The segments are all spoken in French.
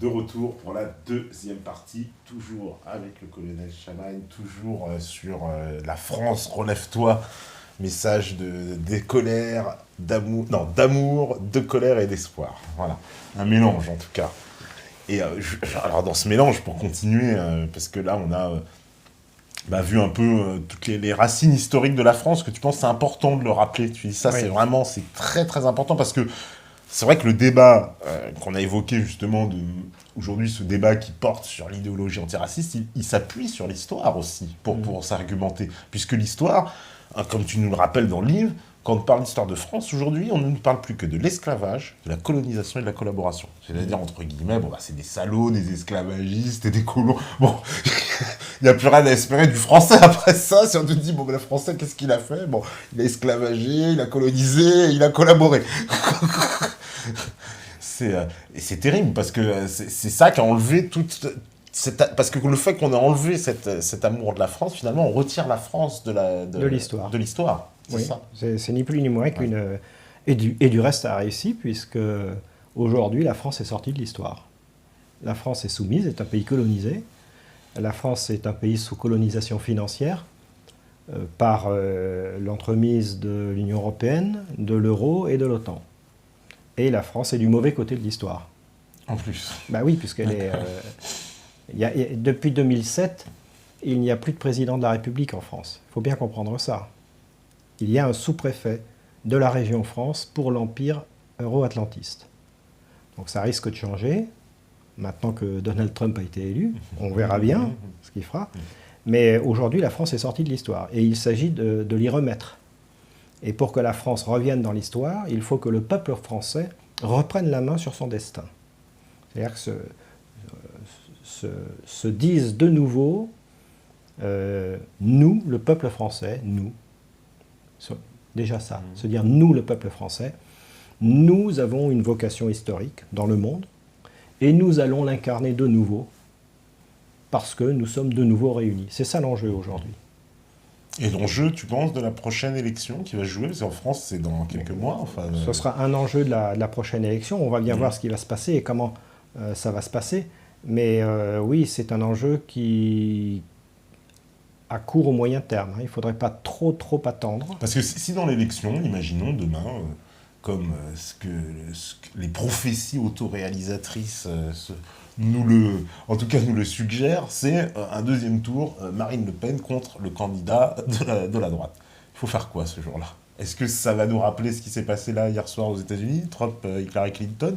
de retour pour la deuxième partie, toujours avec le colonel Chamagne, toujours sur la France, relève-toi, message de colère, d'amour, non, d'amour, de colère et d'espoir. Voilà, un mélange en tout cas. Et alors dans ce mélange, pour continuer, parce que là on a vu un peu toutes les racines historiques de la France, que tu penses c'est important de le rappeler. Tu dis ça, oui. C'est très très important, parce que c'est vrai que le débat qu'on a évoqué justement, aujourd'hui ce débat qui porte sur l'idéologie antiraciste, il s'appuie sur l'histoire aussi pour s'argumenter. Puisque l'histoire, comme tu nous le rappelles dans le livre, quand on parle d'histoire de France aujourd'hui, on ne parle plus que de l'esclavage, de la colonisation et de la collaboration. C'est-à-dire, entre guillemets, c'est des salauds, des esclavagistes et des colons. Bon, il n'y a plus rien à espérer du français après ça. Si on te dit, le français, qu'est-ce qu'il a fait? Bon, il a esclavagé, il a colonisé, il a collaboré. C'est terrible, parce que c'est ça qui a enlevé toute... Parce que le fait qu'on a enlevé cet amour de la France, finalement, on retire la France de l'histoire. Oui, c'est ni plus ni moins qu'une... Et du reste, ça a réussi, puisque aujourd'hui, la France est sortie de l'histoire. La France est soumise, est un pays colonisé. La France est un pays sous colonisation financière par l'entremise de l'Union européenne, de l'euro et de l'OTAN. Et la France est du mauvais côté de l'histoire. En plus. Oui, puisqu'elle est... depuis 2007, il n'y a plus de président de la République en France. Il faut bien comprendre ça. Il y a un sous-préfet de la région France pour l'empire euro-atlantiste. Donc ça risque de changer. Maintenant que Donald Trump a été élu, on verra bien ce qu'il fera. Mais aujourd'hui, la France est sortie de l'histoire. Et il s'agit de l'y remettre. Et pour que la France revienne dans l'histoire, il faut que le peuple français reprenne la main sur son destin. C'est-à-dire que se disent de nouveau, nous, le peuple français, nous, déjà ça, se dire nous, le peuple français, nous avons une vocation historique dans le monde, et nous allons l'incarner de nouveau, parce que nous sommes de nouveau réunis. C'est ça l'enjeu aujourd'hui. Et l'enjeu, tu penses, de la prochaine élection qui va se jouer? Parce qu'en France, c'est dans quelques mois. Ce sera un enjeu de la prochaine élection. On va bien voir ce qui va se passer et comment ça va se passer. Mais oui, c'est un enjeu qui à court ou moyen terme. Il ne faudrait pas trop attendre. Parce que si dans l'élection, imaginons demain, comme les prophéties autoréalisatrices en tout cas nous le suggèrent, c'est un deuxième tour, Marine Le Pen contre le candidat de la droite. Il faut faire quoi ce jour-là? Est-ce que ça va nous rappeler ce qui s'est passé là hier soir aux États-Unis, Trump, Hillary Clinton,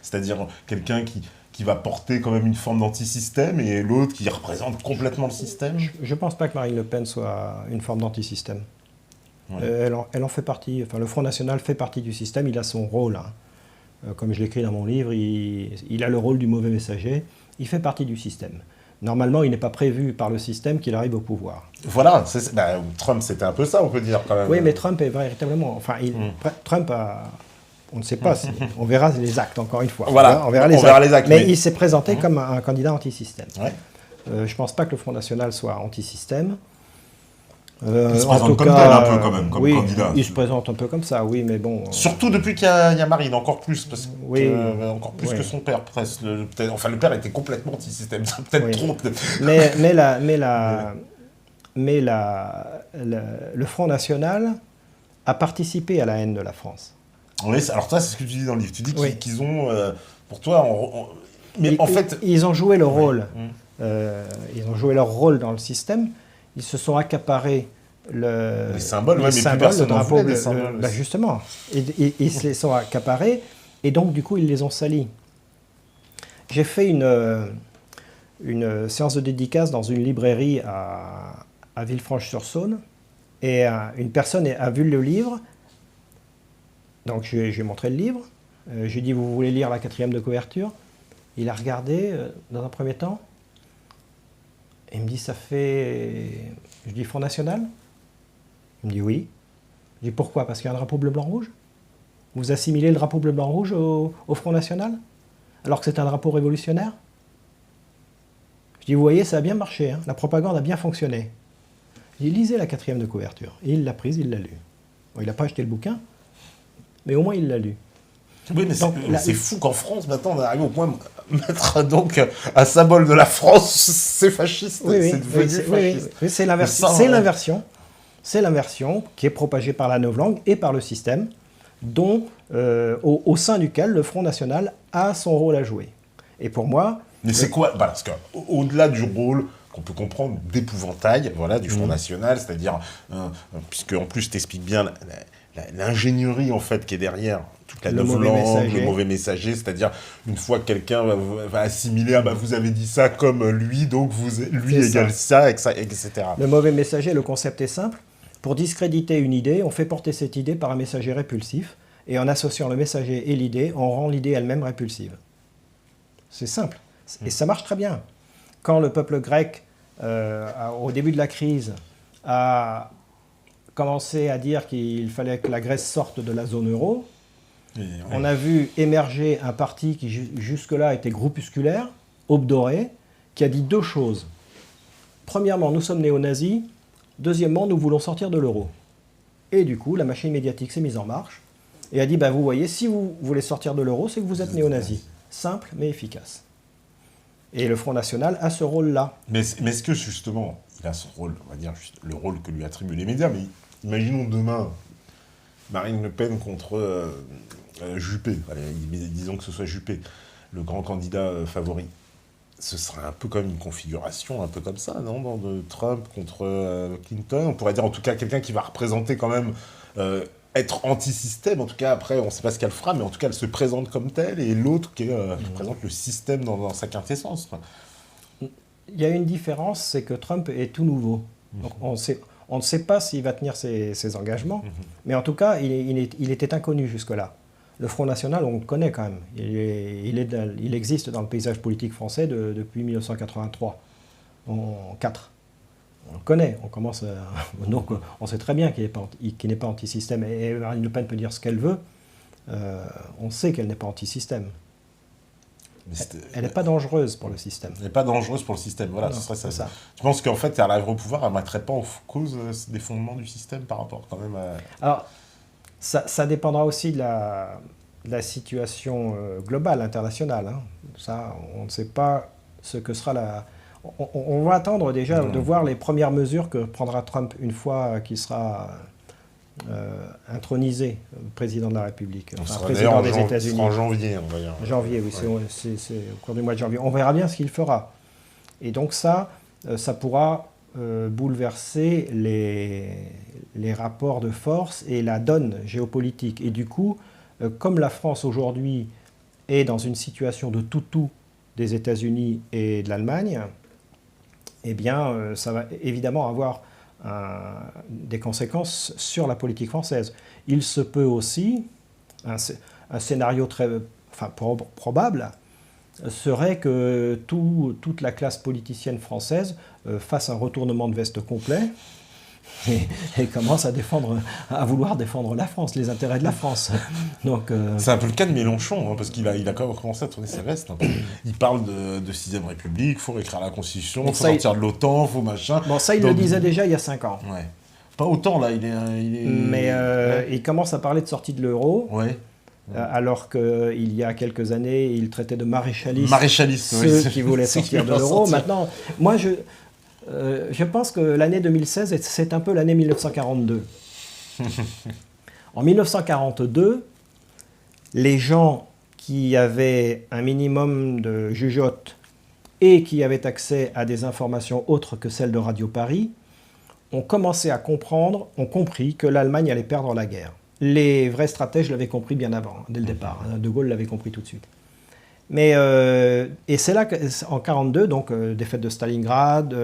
c'est-à-dire quelqu'un qui va porter quand même une forme d'antisystème et l'autre qui représente complètement le système? Je ne pense pas que Marine Le Pen soit une forme d'antisystème. Ouais. Elle en fait partie, le Front National fait partie du système, il a son rôle. Comme je l'écris dans mon livre, il a le rôle du mauvais messager, il fait partie du système. Normalement, il n'est pas prévu par le système qu'il arrive au pouvoir. Voilà, Trump c'était un peu ça, on peut dire quand même. Oui, mais Trump est véritablement... Trump a... On ne sait pas, on verra les actes, encore une fois. Voilà, on verra les actes. Mais il s'est présenté comme un candidat anti-système. Ouais. Je ne pense pas que le Front National soit anti-système. Il se présente comme tel un peu quand même, comme candidat. Il se présente un peu comme ça, oui, mais bon... Surtout depuis qu'il y a Marine, encore plus, encore plus que son père, presque. Le père était complètement anti-système, ça peut-être trop. Le Front National a participé à la haine de la France. Oui, alors toi, c'est ce que tu dis dans le livre. Tu dis qu'ils ont, pour toi, en fait... Ils ont joué le rôle. Ils ont joué leur rôle dans le système. Ils se sont accaparés les symboles, le drapeau, justement. Ils se les sont accaparés, et donc, du coup, ils les ont salis. J'ai fait une séance de dédicace dans une librairie à Villefranche-sur-Saône, et une personne a vu le livre. Donc, je lui ai montré le livre. J'ai dit, vous voulez lire la 4e de couverture? Il a regardé, dans un premier temps. Et il me dit, ça fait... Je dis, Front National? Il me dit, oui. Je dis, pourquoi? Parce qu'il y a un drapeau bleu-blanc-rouge? Vous assimilez le drapeau bleu-blanc-rouge au Front National? Alors que c'est un drapeau révolutionnaire? Je dis, vous voyez, ça a bien marché, la propagande a bien fonctionné. Je dis, lisez la 4e de couverture. Et il l'a prise, il l'a lu. Bon, il n'a pas acheté le bouquin, mais au moins il l'a lu. Oui, mais c'est fou qu'en France, maintenant, on arrive au point de mettre donc un symbole de la France, c'est fasciste. Oui, c'est devenu fasciste. Oui, c'est l'inversion. C'est l'inversion. C'est l'inversion qui est propagée par la novlangue et par le système, dont, au sein duquel le Front National a son rôle à jouer. Et pour moi... Mais c'est quoi? Parce qu'au-delà du rôle qu'on peut comprendre d'épouvantail, voilà, du Front National, c'est-à-dire, puisque en plus, je t'explique bien l'ingénierie, en fait, qui est derrière toute la novlangue, le mauvais messager, c'est-à-dire, une fois que quelqu'un va assimiler, ah bah, vous avez dit ça comme lui, donc lui égale ça, etc. Le mauvais messager, le concept est simple. Pour discréditer une idée, on fait porter cette idée par un messager répulsif, et en associant le messager et l'idée, on rend l'idée elle-même répulsive. C'est simple. Et ça marche très bien. Quand le peuple grec, au début de la crise, a commencé à dire qu'il fallait que la Grèce sorte de la zone euro, on a vu émerger un parti qui jusque-là était groupusculaire, Aube dorée, qui a dit deux choses. Premièrement, nous sommes néo-nazis. Deuxièmement, nous voulons sortir de l'euro. Et du coup, la machine médiatique s'est mise en marche et a dit, bah, vous voyez, si vous voulez sortir de l'euro, c'est que vous êtes néo-nazis. Simple, mais efficace. Et le Front National a ce rôle-là. Mais est-ce que, justement, il a ce rôle, on va dire, le rôle que lui attribuent les médias, mais imaginons demain Marine Le Pen contre Juppé, allez, disons que ce soit Juppé, le grand candidat favori. Ce serait un peu comme une configuration un peu comme ça, non, de Trump contre Clinton. On pourrait dire en tout cas quelqu'un qui va représenter quand même, être anti-système. En tout cas, après, on ne sait pas ce qu'elle fera, mais en tout cas, elle se présente comme telle. Et l'autre qui représente le système dans sa quintessence. Il y a une différence, c'est que Trump est tout nouveau. Donc on ne sait pas s'il va tenir ses engagements, mais en tout cas, il était inconnu jusque-là. Le Front National, on le connaît quand même. Il existe dans le paysage politique français depuis 1983, en 4. On le connaît, donc on sait très bien qu'il n'est pas anti-système. Et Marine Le Pen peut dire ce qu'elle veut, on sait qu'elle n'est pas anti-système. Elle n'est pas dangereuse pour le système. Elle n'est pas dangereuse pour le système, voilà, non, ce serait ça. Tu penses qu'en fait, elle arriverait au pouvoir, elle ne mettrait pas en cause des fondements du système par rapport quand même à... Alors, ça dépendra aussi de la situation globale, internationale. Hein. Ça, on ne sait pas ce que sera la... On va attendre déjà de voir les premières mesures que prendra Trump une fois qu'il sera intronisé président de la République, président des États-Unis. En janvier, on va dire. Janvier, oui, c'est au cours du mois de janvier. On verra bien ce qu'il fera. Et donc ça pourra bouleverser les rapports de force et la donne géopolitique. Et du coup, comme la France aujourd'hui est dans une situation de toutou des États-Unis et de l'Allemagne, eh bien, ça va évidemment avoir des conséquences sur la politique française. Il se peut aussi, un scénario probable, serait que toute la classe politicienne française fasse un retournement de veste complet et commence à vouloir défendre la France, les intérêts de la France. Donc, c'est un peu le cas de Mélenchon, hein, parce qu'il a quand même commencé à tourner ses vestes. Hein. Il parle de 6ème République, il faut réécrire la Constitution, il faut sortir de l'OTAN, il faut machin. Bon, ça, il le disait déjà il y a 5 ans. Ouais. Pas autant, là, il est... Mais il commence à parler de sortie de l'euro. Ouais. Alors qu'il y a quelques années, il traitait de maréchalistes ceux qui voulaient sortir de l'euro. Maintenant, moi, je pense que l'année 2016, c'est un peu l'année 1942. En 1942, les gens qui avaient un minimum de jugeote et qui avaient accès à des informations autres que celles de Radio Paris ont commencé à comprendre, ont compris que l'Allemagne allait perdre la guerre. Les vrais stratèges l'avaient compris bien avant, dès le départ. De Gaulle l'avait compris tout de suite. Mais, et c'est là qu'en 1942, donc défaite de Stalingrad,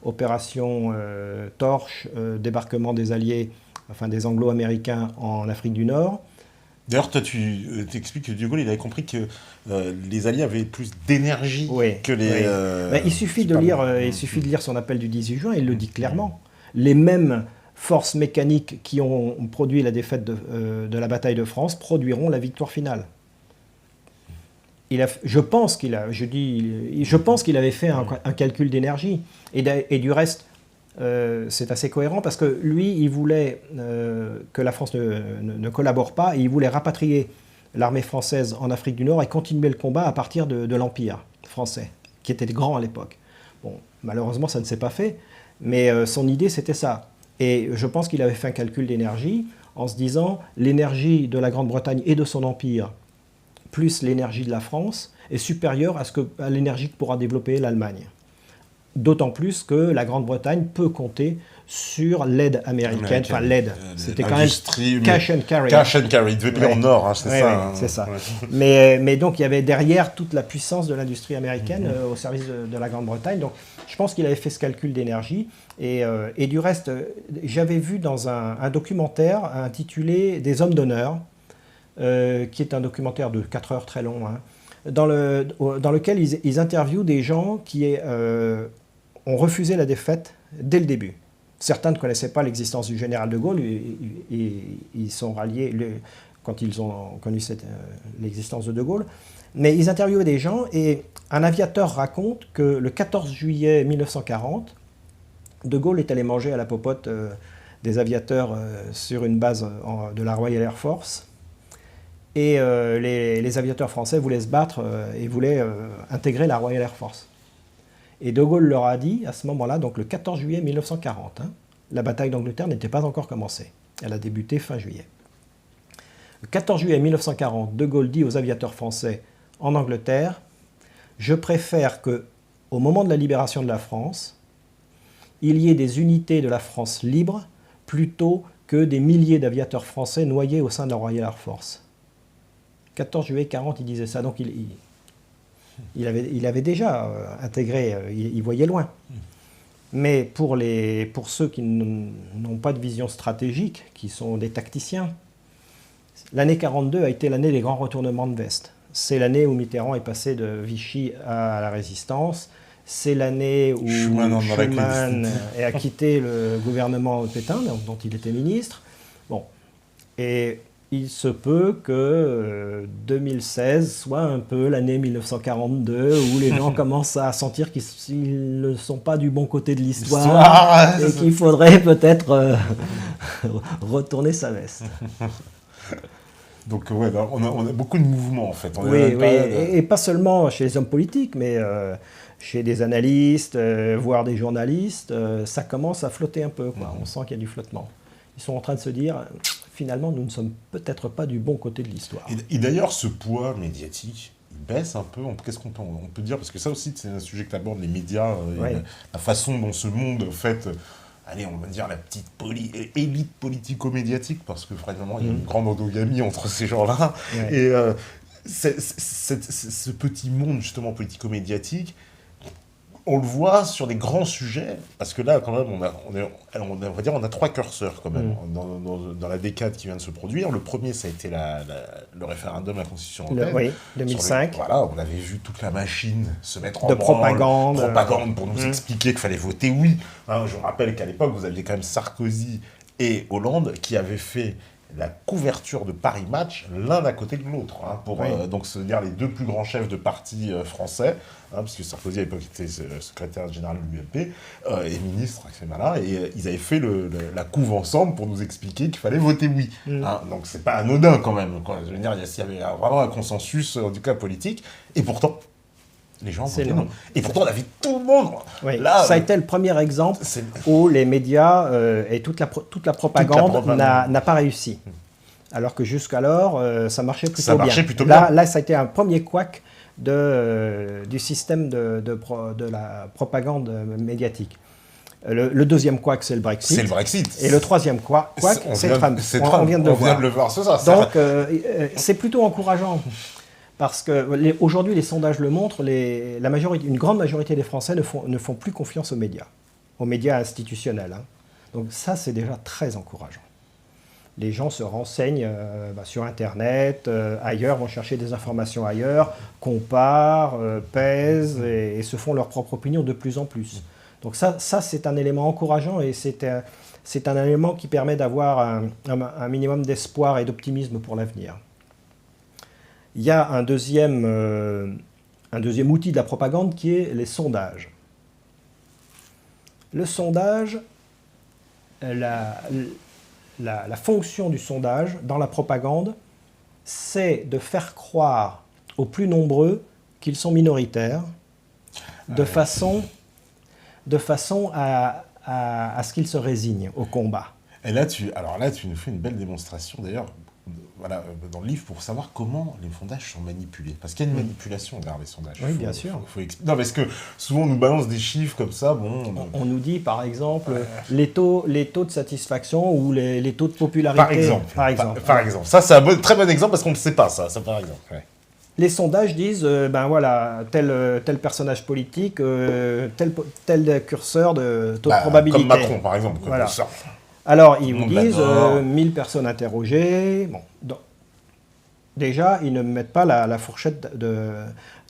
opération Torche, débarquement des Alliés, enfin des Anglo-Américains en Afrique du Nord. D'ailleurs, toi, tu t'expliques que De Gaulle, il avait compris que les Alliés avaient plus d'énergie que les... Oui. Il suffit de lire son appel du 18 juin, il le dit clairement. Les mêmes forces mécaniques qui ont produit la défaite de la bataille de France produiront la victoire finale. Je pense qu'il avait fait un calcul d'énergie. Et du reste, c'est assez cohérent parce que lui, il voulait que la France ne collabore pas et il voulait rapatrier l'armée française en Afrique du Nord et continuer le combat à partir de l'Empire français, qui était grand à l'époque. Bon, malheureusement, ça ne s'est pas fait, mais son idée, c'était ça. Et je pense qu'il avait fait un calcul d'énergie en se disant l'énergie de la Grande-Bretagne et de son empire, plus l'énergie de la France, est supérieure à l'énergie que pourra développer l'Allemagne. D'autant plus que la Grande-Bretagne peut compter sur l'aide américaine. Enfin, l'aide, c'était quand même cash and carry. Cash and carry, il devait payer en or, hein, c'est ça. Ouais, c'est ça. Ouais. Mais donc, il y avait derrière toute la puissance de l'industrie américaine au service de la Grande-Bretagne. Donc, je pense qu'il avait fait ce calcul d'énergie. Et du reste, j'avais vu dans un documentaire intitulé « Des hommes d'honneur », qui est un documentaire de 4 heures très long, hein, dans lequel ils interviewent des gens qui ont refusé la défaite dès le début. Certains ne connaissaient pas l'existence du général de Gaulle, ils sont ralliés quand ils ont connu l'existence de Gaulle, mais ils interviewaient des gens et un aviateur raconte que le 14 juillet 1940, de Gaulle est allé manger à la popote des aviateurs sur une base de la Royal Air Force. Et les aviateurs français voulaient se battre et voulaient intégrer la Royal Air Force. Et De Gaulle leur a dit, à ce moment-là, donc le 14 juillet 1940, hein, la bataille d'Angleterre n'était pas encore commencée. Elle a débuté fin juillet. Le 14 juillet 1940, De Gaulle dit aux aviateurs français en Angleterre « Je préfère qu'au moment de la libération de la France, il y ait des unités de la France libre plutôt que des milliers d'aviateurs français noyés au sein de la Royal Air Force. » 14 juillet 40, il disait ça, donc il avait déjà intégré, il voyait loin. Mais pour ceux qui n'ont pas de vision stratégique, qui sont des tacticiens, l'année 42 a été l'année des grands retournements de veste. C'est l'année où Mitterrand est passé de Vichy à la Résistance. C'est l'année où Schuman a quitté le gouvernement Pétain, dont il était ministre. Bon. Et il se peut que 2016 soit un peu l'année 1942 où les gens commencent à sentir qu'ils ne sont pas du bon côté de l'histoire et qu'il faudrait peut-être retourner sa veste. Donc ouais, on a beaucoup de mouvements en fait. Oui, et pas seulement chez les hommes politiques, mais chez des analystes, voire des journalistes, ça commence à flotter un peu, quoi. On sent qu'il y a du flottement. Ils sont en train de se dire, finalement, nous ne sommes peut-être pas du bon côté de l'histoire. Et d'ailleurs, ce poids médiatique, il baisse un peu. Qu'est-ce qu'on peut dire? Parce que ça aussi, c'est un sujet que tu abordes, les médias, la façon dont ce monde, en fait, allez, on va dire la petite élite politico-médiatique, parce que vraiment, il y a une grande endogamie entre ces gens-là. Ouais. Et ce petit monde, justement, politico-médiatique, on le voit sur des grands sujets, parce que là, quand même, on va dire, on a 3 curseurs, quand même, dans la décade qui vient de se produire. Le premier, ça a été le référendum à la Constitution européenne. Oui, 2005. Voilà, on avait vu toute la machine se mettre en branle. Propagande pour nous expliquer qu'il fallait voter oui. Hein, je rappelle qu'à l'époque, vous aviez quand même Sarkozy et Hollande qui avaient fait la couverture de Paris Match l'un à côté de l'autre, hein, pour donc se dire les 2 plus grands chefs de parti français, hein, parce que Sarkozy à l'époque était secrétaire général de l'UMP et ministre, c'est malin, et ils avaient fait la couve ensemble pour nous expliquer qu'il fallait voter oui. Hein, donc c'est pas anodin quand même, quoi. Je veux dire, il y avait vraiment un consensus en tout cas politique, et pourtant les gens votaient non. Et pourtant on a vu tout le monde. Oui. Là, ça a été le premier exemple où les médias et toute la propagande n'a pas réussi. Alors que jusqu'alors, ça marchait plutôt bien. Là, ça a été un premier couac du système de la propagande médiatique. Le deuxième couac, c'est le Brexit. C'est le Brexit. Et le troisième couac, c'est Trump. On vient de le voir. C'est ça. Donc, c'est plutôt encourageant. Parce qu'aujourd'hui, les sondages le montrent, une grande majorité des Français ne font plus confiance aux médias institutionnels. Hein. Donc ça, c'est déjà très encourageant. Les gens se renseignent sur Internet, ailleurs, vont chercher des informations ailleurs, comparent, pèsent et se font leur propre opinion de plus en plus. Donc ça c'est un élément encourageant et c'est un élément qui permet d'avoir un minimum d'espoir et d'optimisme pour l'avenir. Il y a un deuxième outil de la propagande qui est les sondages. Le sondage, la fonction du sondage dans la propagande, c'est de faire croire aux plus nombreux qu'ils sont minoritaires, de façon à ce qu'ils se résignent au combat. Et là, tu nous fais une belle démonstration, d'ailleurs, voilà, dans le livre, pour savoir comment les sondages sont manipulés. Parce qu'il y a une manipulation derrière les sondages. Oui, bien sûr. Non, parce que souvent, on nous balance des chiffres comme ça, On nous dit, par exemple, les taux de satisfaction ou les taux de popularité. Par exemple. Ça, c'est un très bon exemple, parce qu'on ne sait pas, ça par exemple. Ouais. Les sondages disent, tel personnage politique, tel curseur de taux de probabilité. Comme Macron, par exemple. Voilà. Alors, ils vous disent 1000 personnes interrogées. Bon, donc, déjà, ils ne mettent pas la fourchette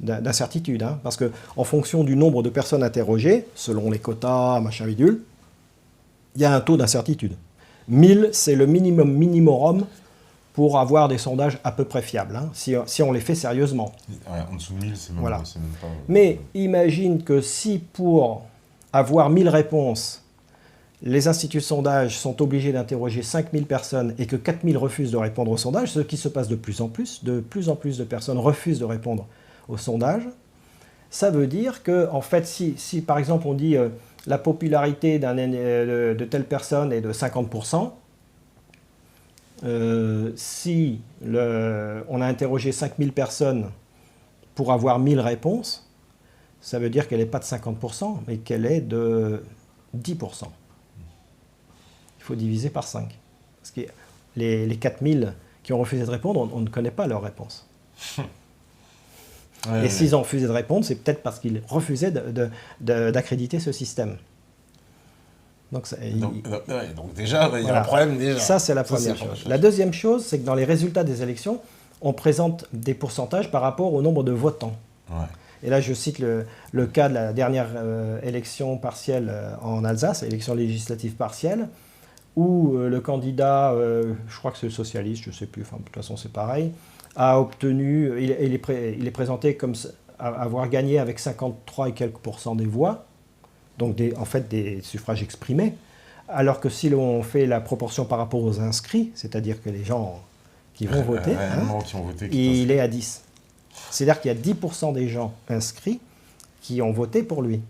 d'incertitude. Hein, parce qu'en fonction du nombre de personnes interrogées, selon les quotas, machin bidule, il y a un taux d'incertitude. 1000, c'est le minimum pour avoir des sondages à peu près fiables, hein, si on les fait sérieusement. Ouais, en dessous de 1000, c'est même, voilà. C'est même pas... Mais imagine que si pour avoir 1000 réponses, les instituts de sondage sont obligés d'interroger 5000 personnes et que 4000 refusent de répondre au sondage, ce qui se passe de plus en plus de personnes refusent de répondre au sondage, ça veut dire que, en fait, si par exemple on dit la popularité de telle personne est de 50%, si on a interrogé 5000 personnes pour avoir 1000 réponses, ça veut dire qu'elle n'est pas de 50%, mais qu'elle est de 10%. Il faut diviser par 5. Parce que les 4000 qui ont refusé de répondre, on ne connaît pas leur réponse. Et s'ils ont refusé de répondre, c'est peut-être parce qu'ils refusaient d'accréditer ce système. Donc déjà, il y a un problème déjà. Ça, c'est la première chose. La deuxième chose, c'est que dans les résultats des élections, on présente des pourcentages par rapport au nombre de votants. Ouais. Et là, je cite le cas de la dernière élection partielle en Alsace, élection législative partielle, où le candidat, je crois que c'est le socialiste, je ne sais plus, enfin, de toute façon c'est pareil, a obtenu, il est présenté comme avoir gagné avec 53 et quelques % des voix, donc en fait des suffrages exprimés, alors que si l'on fait la proportion par rapport aux inscrits, c'est-à-dire que les gens qui vont voter, il est à 10. C'est-à-dire qu'il y a 10% des gens inscrits qui ont voté pour lui.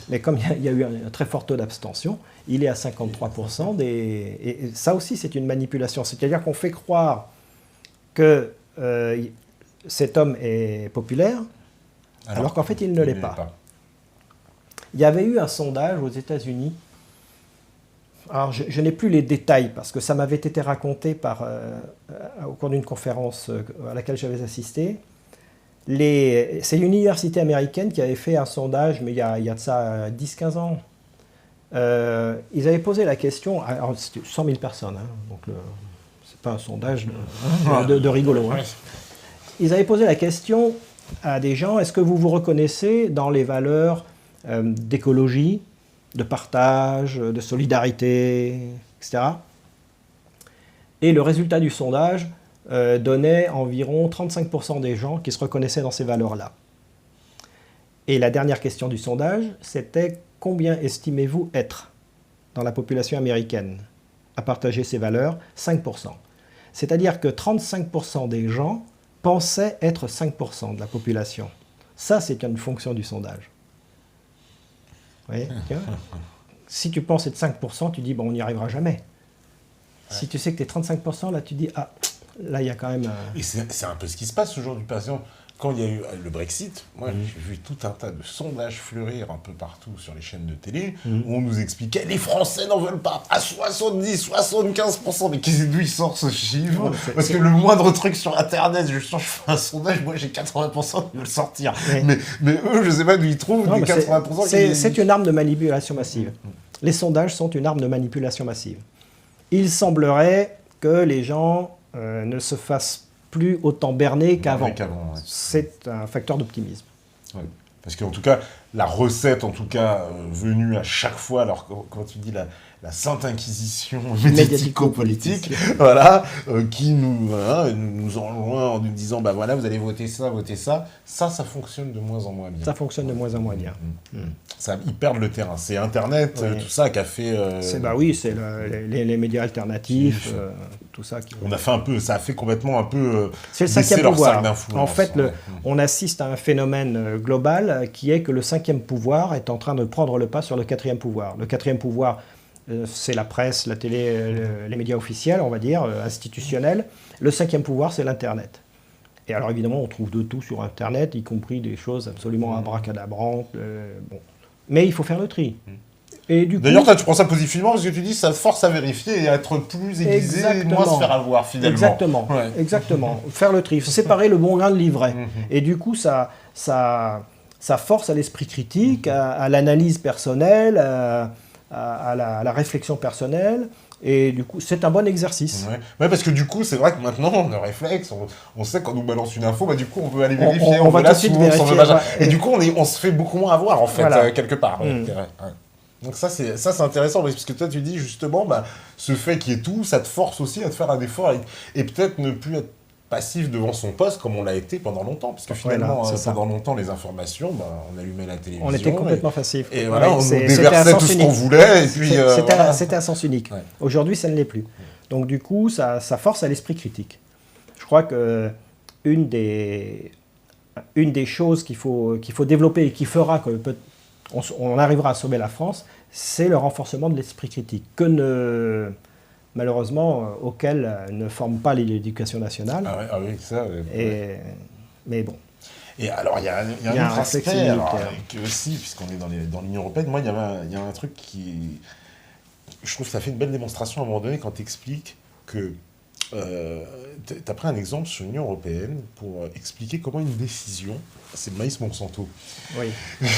Mais comme il y a eu un très fort taux d'abstention, il est à 53%. Et ça aussi, c'est une manipulation. C'est-à-dire qu'on fait croire que cet homme est populaire, alors qu'en fait, il ne l'est pas. Il y avait eu un sondage aux États-Unis. Alors, je n'ai plus les détails, parce que ça m'avait été raconté au cours d'une conférence à laquelle j'avais assisté. C'est une université américaine qui avait fait un sondage, mais il y a de ça 10-15 ans. Ils avaient posé la question, alors c'était 100 000 personnes, hein, donc c'est pas un sondage de rigolo. Hein. Ils avaient posé la question à des gens, est-ce que vous vous reconnaissez dans les valeurs d'écologie, de partage, de solidarité, etc. Et le résultat du sondage donnait environ 35% des gens qui se reconnaissaient dans ces valeurs-là. Et la dernière question du sondage, c'était combien estimez-vous être dans la population américaine à partager ces valeurs? 5%. C'est-à-dire que 35% des gens pensaient être 5% de la population. Ça, c'est une fonction du sondage. Vous voyez, si tu penses être 5%, tu dis, bon, on n'y arrivera jamais. Ouais. Si tu sais que tu es 35%, là, tu dis, ah, là, il y a quand même... Et c'est un peu ce qui se passe aujourd'hui, par exemple. Quand il y a eu le Brexit, moi, j'ai vu tout un tas de sondages fleurir un peu partout sur les chaînes de télé, où on nous expliquait « les Français n'en veulent pas, à 70, 75%, mais d'où il sort ce chiffre non, parce que le moindre truc sur Internet, je fais un sondage, moi j'ai 80% qui veulent sortir. Mais eux, je ne sais pas d'où ils trouvent les 80%. C'est une arme de manipulation massive. Les sondages sont une arme de manipulation massive. Il semblerait que les gens ne se fassent plus autant berné qu'avant. Ouais. C'est un facteur d'optimisme. Ouais. Parce qu'en tout cas, la recette, venue à chaque fois, alors quand tu dis la Sainte Inquisition médiatico-politique, voilà, qui nous enjoint en nous disant, bah voilà, vous allez voter ça, ça fonctionne de moins en moins bien. Ça fonctionne de moins en moins bien. Ça, ils perdent le terrain. C'est Internet, tout ça qui a fait... c'est les médias alternatifs, tout ça. On a fait un peu, ça a fait complètement un peu... c'est le cinquième pouvoir. En fait, on assiste à un phénomène global qui est que le cinquième pouvoir est en train de prendre le pas sur le quatrième pouvoir. Le quatrième pouvoir, c'est la presse, la télé, les médias officiels, on va dire, institutionnels. Le cinquième pouvoir, c'est l'Internet. Et alors évidemment, on trouve de tout sur Internet, y compris des choses absolument abracadabrantes. Bon. Mais il faut faire le tri. D'ailleurs, toi, tu prends ça positivement parce que tu dis que ça force à vérifier et à être plus aiguisé et moins se faire avoir finalement. Exactement. Faire le tri, séparer le bon grain de l'ivraie. Et du coup, ça force à l'esprit critique, à l'analyse personnelle, à la réflexion personnelle. Et du coup, c'est un bon exercice. Ouais, parce que du coup, c'est vrai que maintenant, le réflexe, on sait quand on nous balance une info, bah, du coup, on veut aller vérifier, on va tout de suite vérifier. Et du coup, on se fait beaucoup moins avoir, en fait, quelque part. Donc ça, c'est intéressant, parce que toi, tu dis justement, bah, ce fait qu'il y ait tout, ça te force aussi à te faire un effort et peut-être ne plus être passif devant son poste comme on l'a été pendant longtemps, parce que finalement, pendant longtemps, les informations, bah, on allumait la télévision. On était complètement passif. Et voilà, on nous déversait tout ce qu'on voulait. C'était un sens unique. Aujourd'hui, ça ne l'est plus. Donc du coup, ça force à l'esprit critique. Je crois que une des choses qu'il faut développer et qui fera qu'on arrivera à sauver la France, c'est le renforcement de l'esprit critique. Malheureusement, auquel ne forme pas l'éducation nationale. Ah oui, ça... Mais bon. Et alors, il y a un autre aspect, qui aussi, puisqu'on est dans l'Union européenne, moi, il y a un truc qui... Je trouve que ça fait une belle démonstration à un moment donné quand tu expliques que... tu as pris un exemple sur l'Union européenne pour expliquer comment une décision... C'est le maïs Monsanto. Oui. Moi,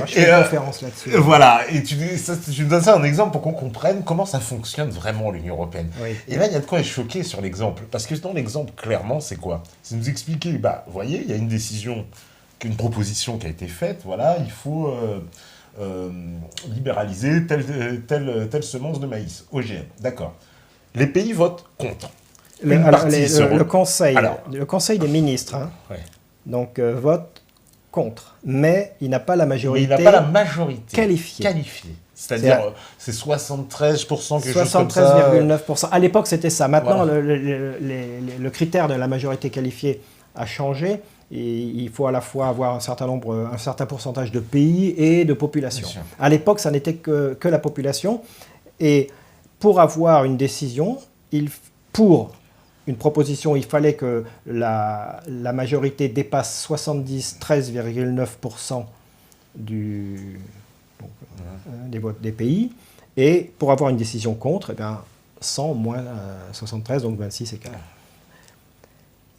je fais une conférence là-dessus. Voilà, et tu me donnes ça un exemple pour qu'on comprenne comment ça fonctionne vraiment l'Union européenne. Oui. Et là, il y a de quoi être choqué sur l'exemple. Parce que dans l'exemple, clairement, c'est quoi? C'est nous expliquer, bah, vous voyez, il y a une décision, une proposition qui a été faite, voilà, il faut libéraliser telle semence de maïs, OGM. D'accord. Les pays votent contre. Le Conseil des ministres, donc vote contre, mais il n'a pas la majorité, qualifiée. C'est-à-dire, c'est 73%, quelque chose comme ça. 73,9%. À l'époque, c'était ça. Maintenant, le critère de la majorité qualifiée a changé. Et il faut à la fois avoir un certain pourcentage de pays et de population. À l'époque, ça n'était que la population. Et pour avoir une décision, pour une proposition, il fallait que la majorité dépasse 73,9% des votes des pays. Et pour avoir une décision contre, 100 moins 73, donc 26 et 4.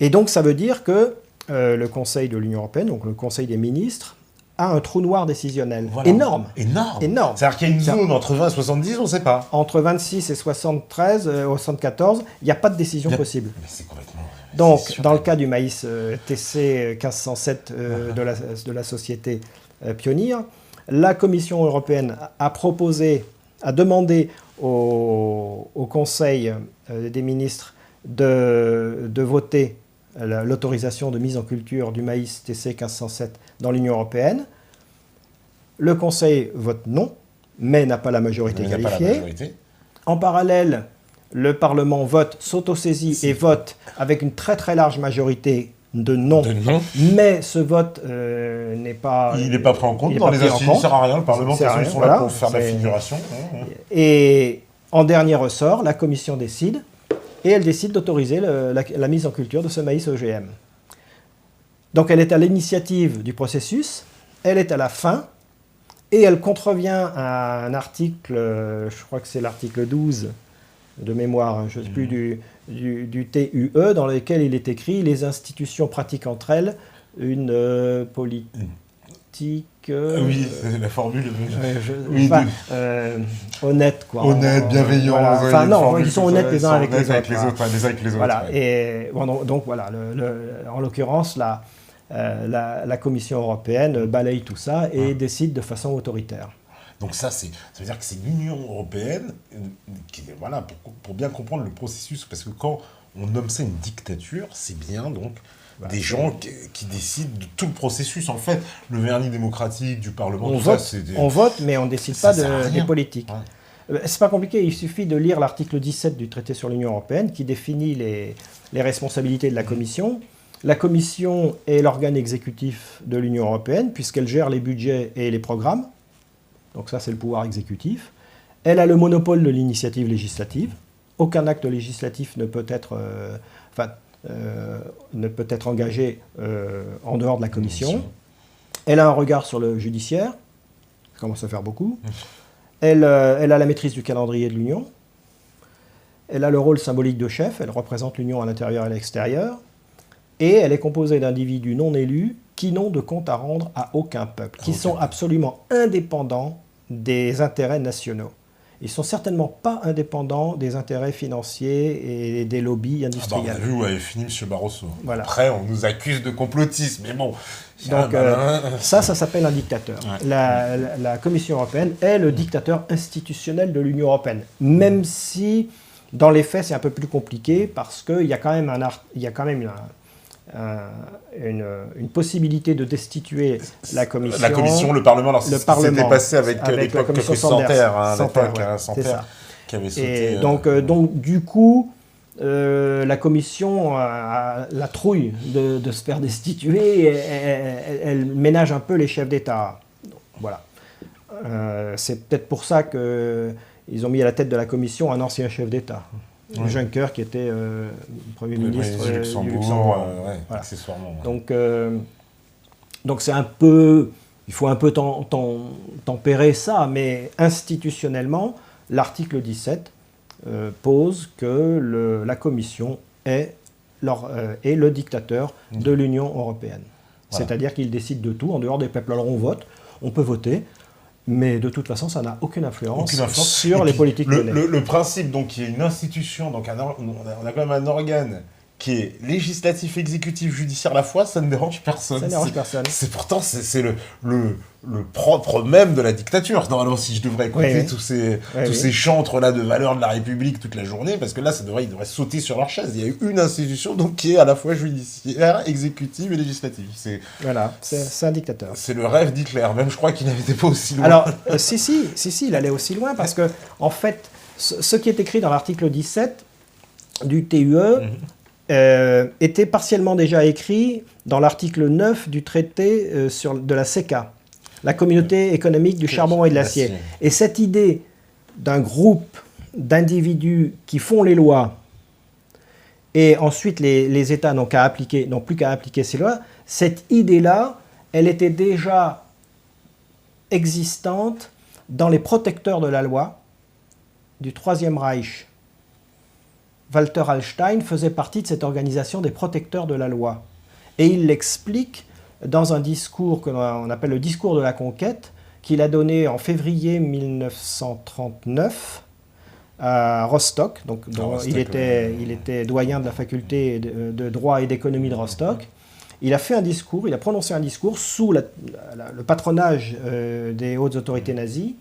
Et donc ça veut dire que le Conseil de l'Union européenne, donc le Conseil des ministres, a un trou noir décisionnel. Énorme. C'est-à-dire qu'il y a une zone entre 20 et 70, on ne sait pas. Entre 26 et 73, 74, il n'y a pas de décision possible. Mais c'est complètement... Donc, dans le cas du maïs TC 1507 de la société Pionnier, la Commission européenne a demandé au Conseil des ministres de voter l'autorisation de mise en culture du maïs TC 1507 dans l'Union européenne. Le Conseil vote non, mais n'a pas la majorité qualifiée. En parallèle, le Parlement s'autosaisit et vote avec une très très large majorité de non. Mais ce vote n'est pas... Il n'est pas pris en compte dans les institutions, il ne sert à rien. Le Parlement, ils sont là pour faire de la figuration. Et en dernier ressort, la Commission décide. Et elle décide d'autoriser la mise en culture de ce maïs OGM. Donc elle est à l'initiative du processus, elle est à la fin, et elle contrevient à un article, je crois que c'est l'article 12 de mémoire, je ne sais plus, du TUE, dans lequel il est écrit « Les institutions pratiquent entre elles une politique... » oui, c'est la formule. Honnête, quoi. Honnête, bienveillant. Voilà. Enfin, non, ils sont honnêtes les uns avec les autres. Les uns avec les autres. Voilà. Et donc voilà, en l'occurrence, la Commission européenne balaye tout ça et décide de façon autoritaire. Donc ça veut dire que c'est l'Union européenne qui, voilà, pour bien comprendre le processus, parce que quand on nomme ça une dictature, c'est bien donc des gens qui décident de tout le processus. En fait, le vernis démocratique du Parlement, on vote, mais on ne décide pas des politiques. Ouais. C'est pas compliqué, il suffit de lire l'article 17 du traité sur l'Union européenne qui définit les responsabilités de la Commission. La Commission est l'organe exécutif de l'Union européenne puisqu'elle gère les budgets et les programmes. Donc ça, c'est le pouvoir exécutif. Elle a le monopole de l'initiative législative. Aucun acte législatif ne peut être, engagé en dehors de la Commission. Elle a un regard sur le judiciaire. Ça commence à faire beaucoup. Elle a la maîtrise du calendrier de l'Union. Elle a le rôle symbolique de chef. Elle représente l'Union à l'intérieur et à l'extérieur. Et elle est composée d'individus non élus qui n'ont de compte à rendre à aucun peuple, qui sont absolument indépendants des intérêts nationaux. Ils ne sont certainement pas indépendants des intérêts financiers et des lobbies industriels. On a vu où avait fini M. Barroso. Voilà. Après, on nous accuse de complotisme, mais bon. Donc ça s'appelle un dictateur. Ouais. La Commission européenne est le dictateur institutionnel de l'Union européenne, même si dans les faits c'est un peu plus compliqué parce qu'il y a quand même une possibilité de destituer la Commission. La Commission, le Parlement, alors c'est ce qui s'était passé avec l'époque Santer, qui avait sauté. Et donc, du coup, la Commission a la trouille de se faire destituer, elle ménage un peu les chefs d'État. Voilà. C'est peut-être pour ça qu'ils ont mis à la tête de la Commission un ancien chef d'État. Juncker, qui était Premier ministre du Luxembourg. Voilà. Accessoirement. Ouais. Donc c'est un peu... Il faut un peu tempérer ça, mais institutionnellement, l'article 17 pose que la Commission est le dictateur de l'Union européenne. Voilà. C'est-à-dire qu'il décide de tout, en dehors des peuples. Alors on peut voter, mais de toute façon, ça n'a aucune influence sur les politiques menées. Le principe, donc, qu'il y ait une institution, donc on a quand même un organe qui est législatif, exécutif, judiciaire à la fois, ça ne dérange personne. Ça ne dérange personne. Pourtant, c'est le propre même de la dictature. Normalement, si je devrais écouter tous ces chantres là de valeurs de la République toute la journée, parce que là, ils devraient sauter sur leur chaise. Il y a une institution donc, qui est à la fois judiciaire, exécutive et législative. C'est un dictateur. C'est le rêve d'Hitler. Même, je crois qu'il n'était pas aussi loin. Alors, si, il allait aussi loin, parce que, en fait, ce qui est écrit dans l'article 17 du TUE, était partiellement déjà écrit dans l'article 9 du traité de la CECA, la communauté économique du charbon et de l'acier. Et cette idée d'un groupe d'individus qui font les lois et ensuite les États n'ont plus qu'à appliquer ces lois, cette idée-là, elle était déjà existante dans les protecteurs de la loi du Troisième Reich. Walter Hallstein faisait partie de cette organisation des protecteurs de la loi. Et il l'explique dans un discours qu'on appelle le discours de la conquête, qu'il a donné en février 1939 à Rostock. Il était doyen de la faculté de droit et d'économie de Rostock. Il a prononcé un discours sous le patronage des hautes autorités nazies,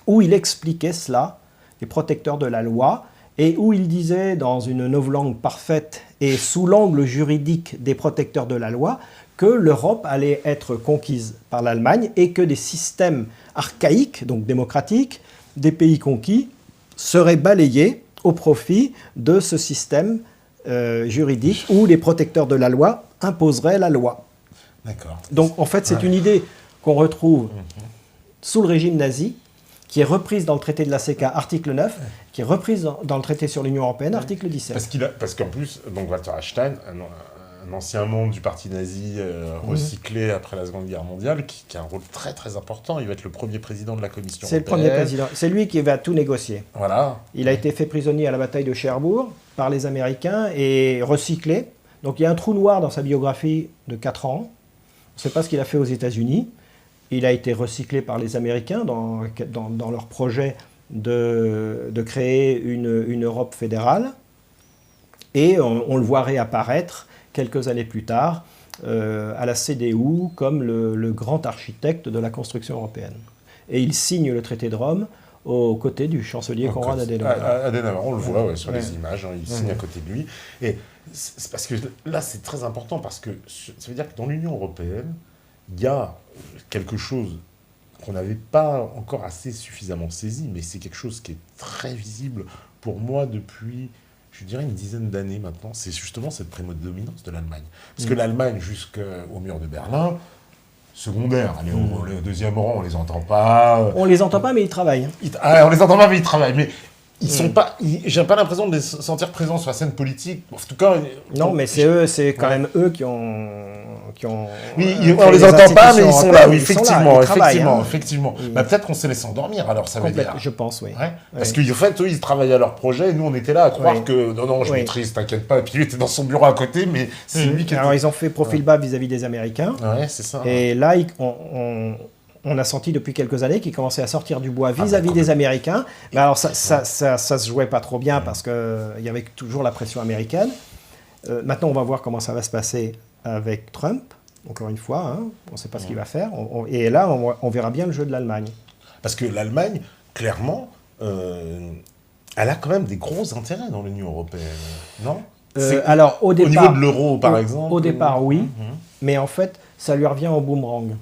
où il expliquait cela, les protecteurs de la loi, et où il disait, dans une novlangue parfaite et sous l'angle juridique des protecteurs de la loi, que l'Europe allait être conquise par l'Allemagne et que des systèmes archaïques, donc démocratiques, des pays conquis, seraient balayés au profit de ce système juridique où les protecteurs de la loi imposeraient la loi. D'accord. Donc en fait, c'est une idée qu'on retrouve sous le régime nazi, qui est reprise dans le traité de la CECA, article 9, qui est reprise dans le traité sur l'Union européenne, article 17. Parce qu'en plus, donc Walter Hallstein, un ancien membre du parti nazi recyclé après la Seconde Guerre mondiale, qui a un rôle très très important. Il va être le premier président de la Commission européenne. C'est le premier président. C'est lui qui va tout négocier. Voilà. Il a été fait prisonnier à la bataille de Cherbourg par les Américains et recyclé. Donc il y a un trou noir dans sa biographie de 4 ans. On ne sait pas ce qu'il a fait aux États-Unis. Il a été recyclé par les Américains dans leur projet de créer une Europe fédérale. Et on le voit réapparaître quelques années plus tard à la CDU comme le grand architecte de la construction européenne. et il signe le traité de Rome aux côtés du chancelier Konrad Adenauer. Adenauer, on le voit sur les images, il signe à côté de lui. Et c'est parce que là, c'est très important, parce que ça veut dire que dans l'Union européenne, il y a quelque chose qu'on n'avait pas encore assez suffisamment saisi, mais c'est quelque chose qui est très visible pour moi depuis, je dirais, une dizaine d'années maintenant. C'est justement cette prédominance de l'Allemagne. Parce que l'Allemagne, jusqu'au mur de Berlin, secondaire. Allez, au deuxième rang, on les entend pas. On les entend pas, mais ils travaillent. On les entend pas, mais ils travaillent. Mais ils sont pas. J'ai pas l'impression de les sentir présents sur la scène politique. En tout cas. Non, mais c'est quand même eux qui ont. Oui, on les entend pas, mais ils sont là. Oui, effectivement. Bah, peut-être qu'on s'est laissé endormir. Alors ça veut dire. Je pense, oui. Ouais. Parce qu'en fait, eux, ils travaillaient à leur projet. Et nous, on était là à croire que non, je maîtrise, t'inquiète pas. Et puis lui était dans son bureau à côté, mais c'est lui qui. Alors ils ont fait profil bas vis-à-vis des Américains. Ouais, c'est ça. Et là, on a senti depuis quelques années qu'ils commençaient à sortir du bois vis-à-vis des Américains. Mais alors ça se jouait pas trop bien parce qu'il y avait toujours la pression américaine. Maintenant, on va voir comment ça va se passer avec Trump. Encore une fois, on ne sait pas ce qu'il va faire. Et là, on verra bien le jeu de l'Allemagne. Parce que l'Allemagne, clairement, elle a quand même des gros intérêts dans l'Union européenne, non alors, au départ, niveau de l'euro, par exemple. Au départ, oui. Mais en fait, ça lui revient en boomerang.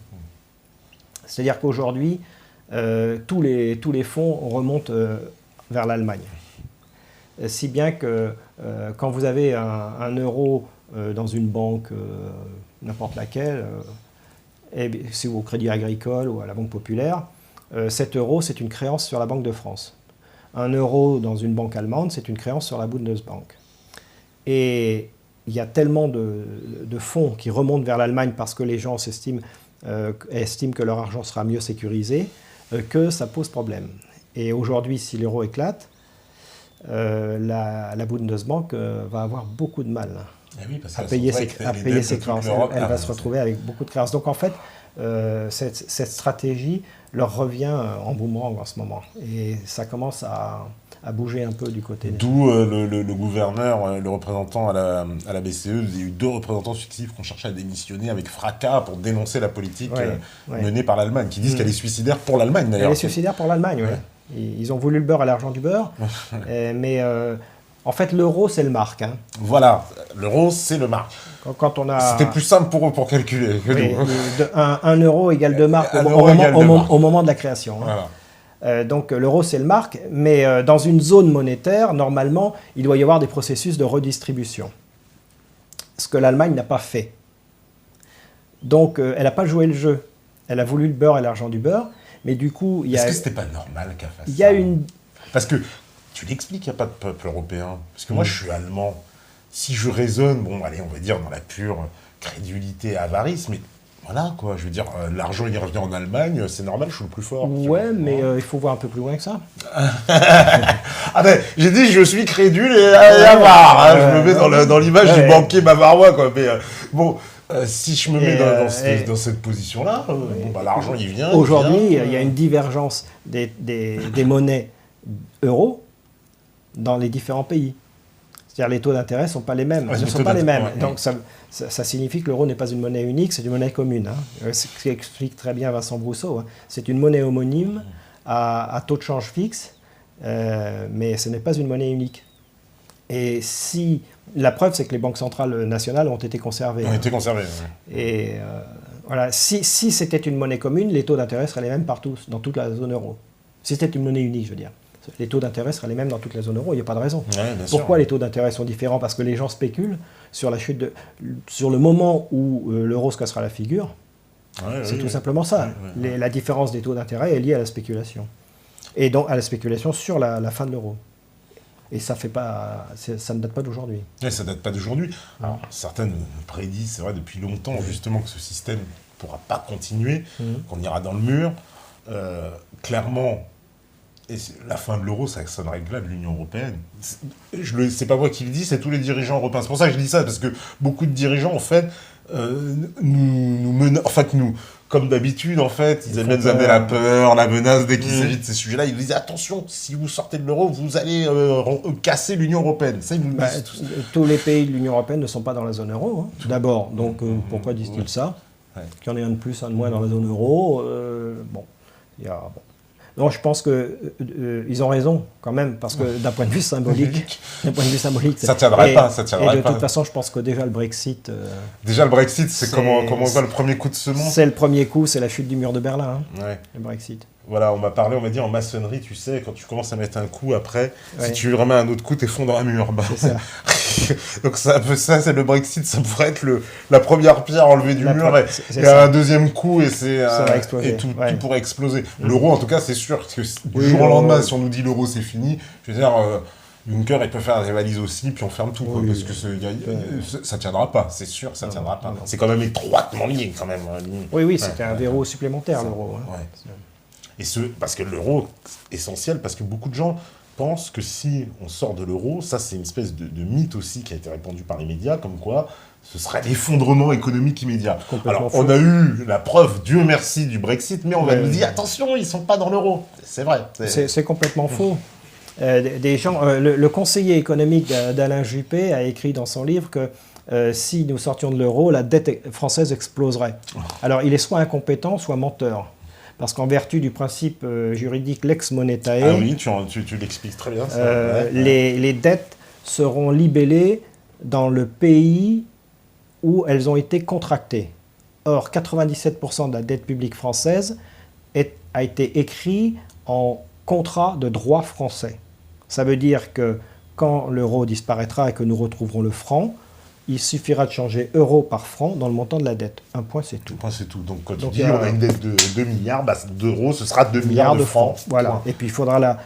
C'est-à-dire qu'aujourd'hui, tous les fonds remontent vers l'Allemagne. Si bien que quand vous avez un euro dans une banque, n'importe laquelle, si au Crédit Agricole ou à la Banque Populaire, cet euro, c'est une créance sur la Banque de France. Un euro dans une banque allemande, c'est une créance sur la Bundesbank. Et il y a tellement de fonds qui remontent vers l'Allemagne parce que les gens estiment que leur argent sera mieux sécurisé, que ça pose problème. Et aujourd'hui, si l'euro éclate, la Bundesbank va avoir beaucoup de mal oui, à payer ses créances. Elle va se retrouver avec beaucoup de créances. Donc en fait, cette stratégie leur revient en boomerang en ce moment. Et ça commence à bouger un peu du côté. D'où le gouverneur, le représentant à la BCE, il y a eu 2 représentants successifs qui ont cherché à démissionner avec fracas pour dénoncer la politique menée par l'Allemagne, qui disent qu'elle est suicidaire pour l'Allemagne d'ailleurs. Elle est suicidaire pour l'Allemagne, oui. Ils ont voulu le beurre à l'argent du beurre, mais en fait l'euro c'est le marque. Voilà, l'euro c'est le marque. Quand on a... C'était plus simple pour eux pour calculer que nous. 1 euro égale 2 marques au moment de la création. Voilà. Donc l'euro c'est le marque, mais dans une zone monétaire, normalement, il doit y avoir des processus de redistribution. Ce que l'Allemagne n'a pas fait. Donc elle n'a pas joué le jeu. Elle a voulu le beurre et l'argent du beurre, mais du coup... Est-ce que c'était pas normal qu'elle fasse ça ? Il y a une... Parce que, tu l'expliques, il n'y a pas de peuple européen. Parce que moi, je suis allemand. Si je raisonne, bon, allez, on va dire dans la pure crédulité et avarice, mais voilà, quoi. Je veux dire, l'argent, il revient en Allemagne, c'est normal, je suis le plus fort. Ouais, mais il faut voir un peu plus loin que ça. Ah ben, j'ai dit, je suis crédule et avare. Je me mets dans l'image du banquier bavarois, quoi. Mais bon... si je me mets dans cette position-là, l'argent, il vient. Aujourd'hui, il y a une divergence des monnaies euro dans les différents pays. C'est-à-dire les taux d'intérêt ne sont pas les mêmes. Ils ne sont pas les mêmes. Donc ça signifie que l'euro n'est pas une monnaie unique, c'est une monnaie commune. Ce qui explique très bien Vincent Brousseau. C'est une monnaie homonyme à taux de change fixe, mais ce n'est pas une monnaie unique. Et si... La preuve, c'est que les banques centrales nationales ont été conservées. Et voilà, si c'était une monnaie commune, les taux d'intérêt seraient les mêmes partout, dans toute la zone euro. Si c'était une monnaie unique, je veux dire. Les taux d'intérêt seraient les mêmes dans toute la zone euro, il n'y a pas de raison. Pourquoi les taux d'intérêt sont différents ? Parce que les gens spéculent sur la chute sur le moment où l'euro se cassera la figure. C'est tout simplement ça. La différence des taux d'intérêt est liée à la spéculation. Et donc à la spéculation sur la fin de l'euro. Et ça ne date pas d'aujourd'hui. Oui, ça ne date pas d'aujourd'hui. Certains nous prédisent, c'est vrai, depuis longtemps, justement, que ce système ne pourra pas continuer, qu'on ira dans le mur. Clairement, la fin de l'euro, ça sonnerait le glas de l'Union européenne. C'est pas moi qui le dis, c'est tous les dirigeants européens. C'est pour ça que je dis ça, parce que beaucoup de dirigeants, en fait, nous, comme d'habitude, en fait, ils aiment bien nous amener la peur, la menace dès qu'il s'agit de ces sujets-là. Ils nous disent attention, si vous sortez de l'euro, vous allez casser l'Union européenne. Ça, ils nous disent tous les pays de l'Union européenne ne sont pas dans la zone euro, tout d'abord. Donc pourquoi disent-ils ça ? Qu'il y en ait un de plus, un de moins dans la zone euro. Bon. Bon. Non, je pense qu'ils ont raison quand même, parce que d'un point de vue symbolique, ça tiendrait pas. Et de toute façon, je pense que déjà le Brexit... Déjà le Brexit, c'est comment on voit le premier coup de semonce. C'est le premier coup, c'est la chute du mur de Berlin, ouais. Le Brexit. Voilà, on m'a dit en maçonnerie, tu sais, quand tu commences à mettre un coup, après, si tu remets un autre coup, t'effondres un mur. C'est ça. Donc c'est un peu ça, c'est le Brexit, ça pourrait être la première pierre enlevée du mur, et un deuxième coup, et tout pourrait exploser. L'euro, en tout cas, c'est sûr, parce que du jour au lendemain, si on nous dit l'euro, c'est fini, je veux dire... Juncker, il peut faire des valises aussi, puis on ferme tout, parce que ça tiendra pas, c'est sûr, ça tiendra pas. C'est quand même étroitement lié, quand même. Oui, c'était un verrou supplémentaire, l'euro. Et parce que l'euro, essentiel, parce que beaucoup de gens pensent que si on sort de l'euro, ça c'est une espèce de mythe aussi qui a été répandu par les médias, comme quoi ce serait l'effondrement économique immédiat. Alors on a eu la preuve, Dieu merci, du Brexit, mais on va nous dire, attention, ils sont pas dans l'euro. C'est vrai. C'est complètement faux. Le conseiller économique d'Alain Juppé a écrit dans son livre que si nous sortions de l'euro, la dette française exploserait. Alors il est soit incompétent, soit menteur. Parce qu'en vertu du principe juridique lex monetae, ah oui, tu l'expliques très bien. Ça. Les dettes seront libellées dans le pays où elles ont été contractées. Or, 97% de la dette publique française a été écrite en contrat de droit français. Ça veut dire que quand l'euro disparaîtra et que nous retrouverons le franc, il suffira de changer euro par franc dans le montant de la dette. Un point, c'est tout. Un point, c'est tout. Donc, quand tu dis on a une dette de 2 milliards, d'euros, ce sera 2 milliards de francs. Voilà. Et puis, il faudra la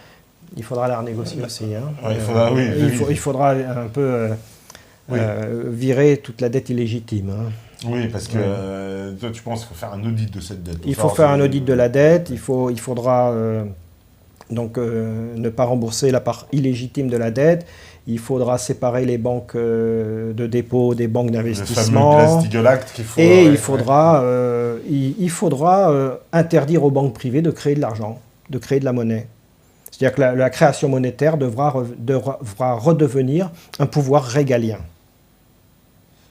renégocier aussi. Hein. Il faudra un peu virer toute la dette illégitime. Hein. Oui, parce que toi, tu penses qu'il faut faire un audit de cette dette. Il faut faire un audit de la dette. Il faudra ne pas rembourser la part illégitime de la dette. Il faudra séparer les banques de dépôt des banques d'investissement. Le fameux Glass-Steagall Act qu'il faut... Et il faudra interdire aux banques privées de créer de l'argent, de créer de la monnaie. C'est-à-dire que la création monétaire devra redevenir un pouvoir régalien.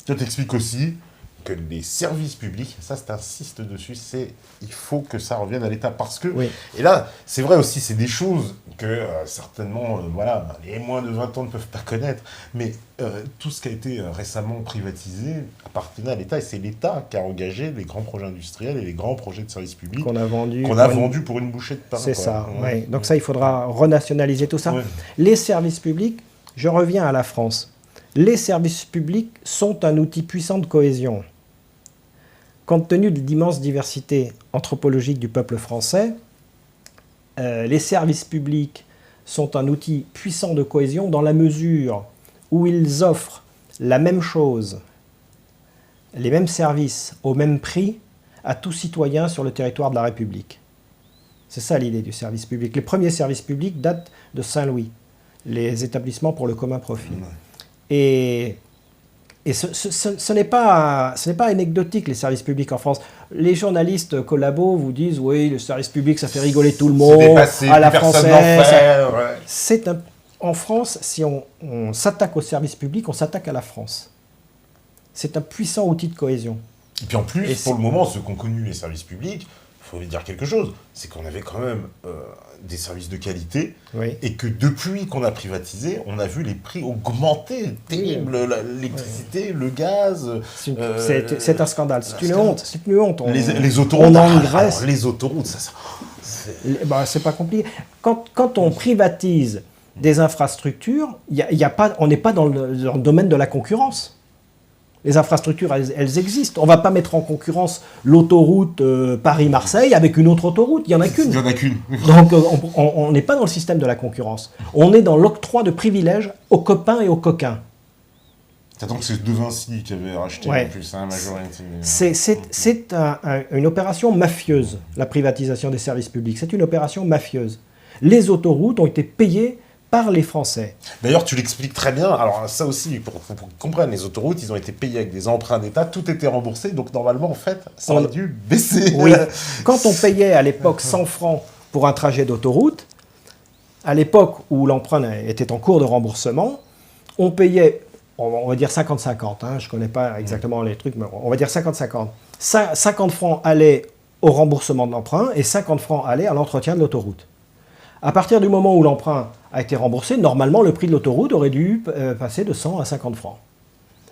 Tu t'expliques aussi que les services publics, ça t'insiste dessus, il faut que ça revienne à l'État. Parce que, et là, c'est vrai aussi, c'est des choses que certainement, les moins de 20 ans ne peuvent pas connaître, mais tout ce qui a été récemment privatisé appartenait à l'État, et c'est l'État qui a engagé les grands projets industriels et les grands projets de services publics qu'on a vendus pour une bouchée de pain. C'est ça, oui. Donc ça, il faudra renationaliser tout ça. Ouais. Les services publics, je reviens à la France. Les services publics sont un outil puissant de cohésion. Compte tenu de l'immense diversité anthropologique du peuple français, les services publics sont un outil puissant de cohésion dans la mesure où ils offrent la même chose, les mêmes services au même prix à tout citoyen sur le territoire de la République. C'est ça l'idée du service public. Les premiers services publics datent de Saint-Louis, les établissements pour le commun profit. Et ce n'est pas anecdotique, les services publics en France. Les journalistes collabos vous disent « Oui, le service public, ça fait rigoler tout le monde, à la française. » En France, si on s'attaque au service public, on s'attaque à la France. C'est un puissant outil de cohésion. Et puis en plus, pour le moment, ceux qui ont connu les services publics, il faut dire quelque chose, c'est qu'on avait quand même des services de qualité, et que depuis qu'on a privatisé, on a vu les prix augmenter, terrible, l'électricité, le gaz... C'est un scandale, c'est une honte. Les autoroutes, on engraisse. Les autoroutes, ça... c'est pas compliqué. Quand on privatise des infrastructures, on n'est pas dans le domaine de la concurrence. Les infrastructures, elles existent. On ne va pas mettre en concurrence l'autoroute Paris-Marseille avec une autre autoroute. Il n'y en a qu'une. Donc, on n'est pas dans le système de la concurrence. On est dans l'octroi de privilèges aux copains et aux coquins. T'attends que c'est De Vinci qui avait racheté en plus, Majority. C'est une opération mafieuse, la privatisation des services publics. C'est une opération mafieuse. Les autoroutes ont été payées par les Français. D'ailleurs, tu l'expliques très bien. Alors ça aussi, pour qu'on comprenne, les autoroutes, ils ont été payés avec des emprunts d'État, tout était remboursé, donc normalement, en fait, ça aurait dû baisser. Oui. Quand on payait à l'époque 100 francs pour un trajet d'autoroute, à l'époque où l'emprunt était en cours de remboursement, on payait, on va dire 50-50, je ne connais pas exactement les trucs, mais on va dire 50-50. 50 francs allaient au remboursement de l'emprunt et 50 francs allaient à l'entretien de l'autoroute. À partir du moment où l'emprunt a été remboursé, normalement, le prix de l'autoroute aurait dû passer de 100 à 50 francs.